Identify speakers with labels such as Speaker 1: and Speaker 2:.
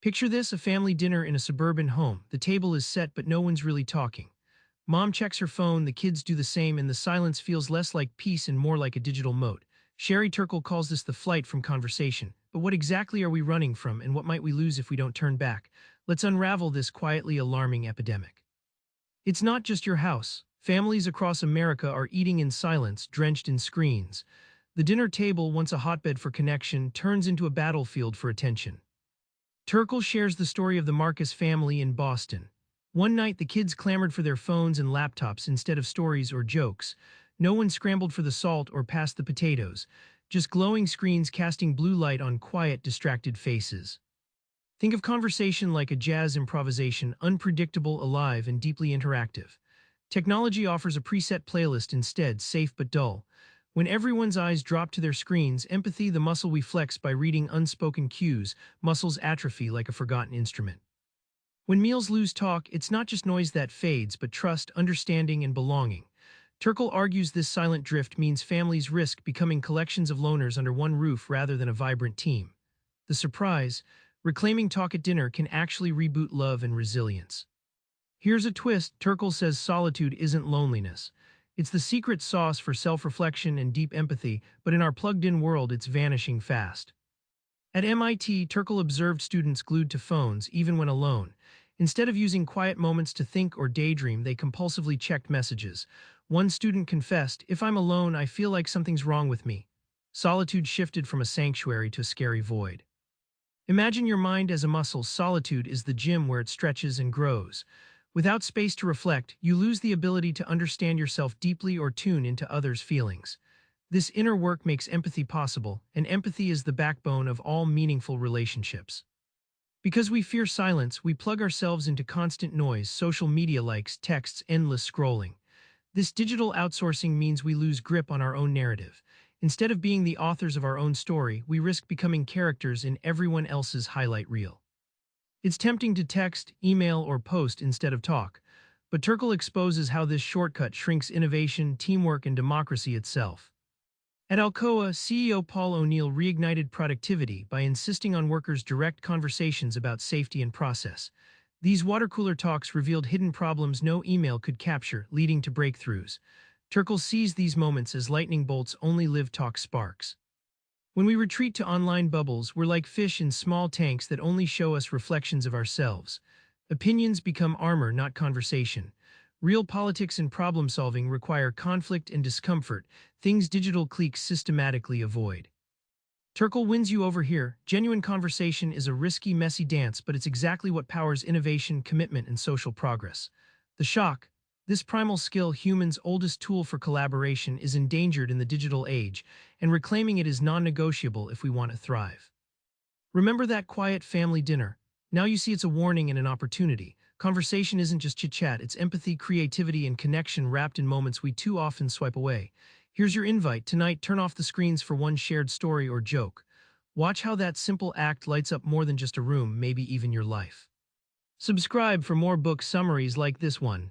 Speaker 1: Picture this, a family dinner in a suburban home. The table is set, but no one's really talking. Mom checks her phone, the kids do the same, and the silence feels less like peace and more like a digital moat. Sherry Turkle calls this the flight from conversation. But what exactly are we running from, and what might we lose if we don't turn back? Let's unravel this quietly alarming epidemic. It's not just your house. Families across America are eating in silence, drenched in screens. The dinner table, once a hotbed for connection, turns into a battlefield for attention. Turkle shares the story of the Marcus family in Boston. One night, the kids clamored for their phones and laptops instead of stories or jokes. No one scrambled for the salt or passed the potatoes, just glowing screens casting blue light on quiet, distracted faces. Think of conversation like a jazz improvisation, unpredictable, alive, and deeply interactive. Technology offers a preset playlist instead, safe but dull. When everyone's eyes drop to their screens, empathy, the muscle we flex by reading unspoken cues, muscles atrophy like a forgotten instrument. When meals lose talk, it's not just noise that fades, but trust, understanding, and belonging. Turkle argues this silent drift means families risk becoming collections of loners under one roof rather than a vibrant team. The surprise: reclaiming talk at dinner can actually reboot love and resilience. Here's a twist: Turkle says solitude isn't loneliness. It's the secret sauce for self-reflection and deep empathy, but in our plugged-in world, it's vanishing fast. At MIT, Turkle observed students glued to phones, even when alone. Instead of using quiet moments to think or daydream, they compulsively checked messages. One student confessed, "If I'm alone, I feel like something's wrong with me." Solitude shifted from a sanctuary to a scary void. Imagine your mind as a muscle. Solitude is the gym where it stretches and grows. Without space to reflect, you lose the ability to understand yourself deeply or tune into others' feelings. This inner work makes empathy possible, and empathy is the backbone of all meaningful relationships. Because we fear silence, we plug ourselves into constant noise, social media likes, texts, endless scrolling. This digital outsourcing means we lose grip on our own narrative. Instead of being the authors of our own story, we risk becoming characters in everyone else's highlight reel. It's tempting to text, email, or post instead of talk, but Turkle exposes how this shortcut shrinks innovation, teamwork, and democracy itself. At Alcoa, CEO Paul O'Neill reignited productivity by insisting on workers' direct conversations about safety and process. These water-cooler talks revealed hidden problems no email could capture, leading to breakthroughs. Turkle sees these moments as lightning bolts, only live talk sparks. When we retreat to online bubbles, we're like fish in small tanks that only show us reflections of ourselves. Opinions become armor, not conversation. Real politics and problem-solving require conflict and discomfort, things digital cliques systematically avoid. Turkle wins you over here. Genuine conversation is a risky, messy dance, but it's exactly what powers innovation, commitment, and social progress. The shock: this primal skill, humans' oldest tool for collaboration, is endangered in the digital age, and reclaiming it is non-negotiable if we want to thrive. Remember that quiet family dinner? Now you see it's a warning and an opportunity. Conversation isn't just chit-chat, it's empathy, creativity, and connection wrapped in moments we too often swipe away. Here's your invite. Tonight, turn off the screens for one shared story or joke. Watch how that simple act lights up more than just a room, maybe even your life. Subscribe for more book summaries like this one.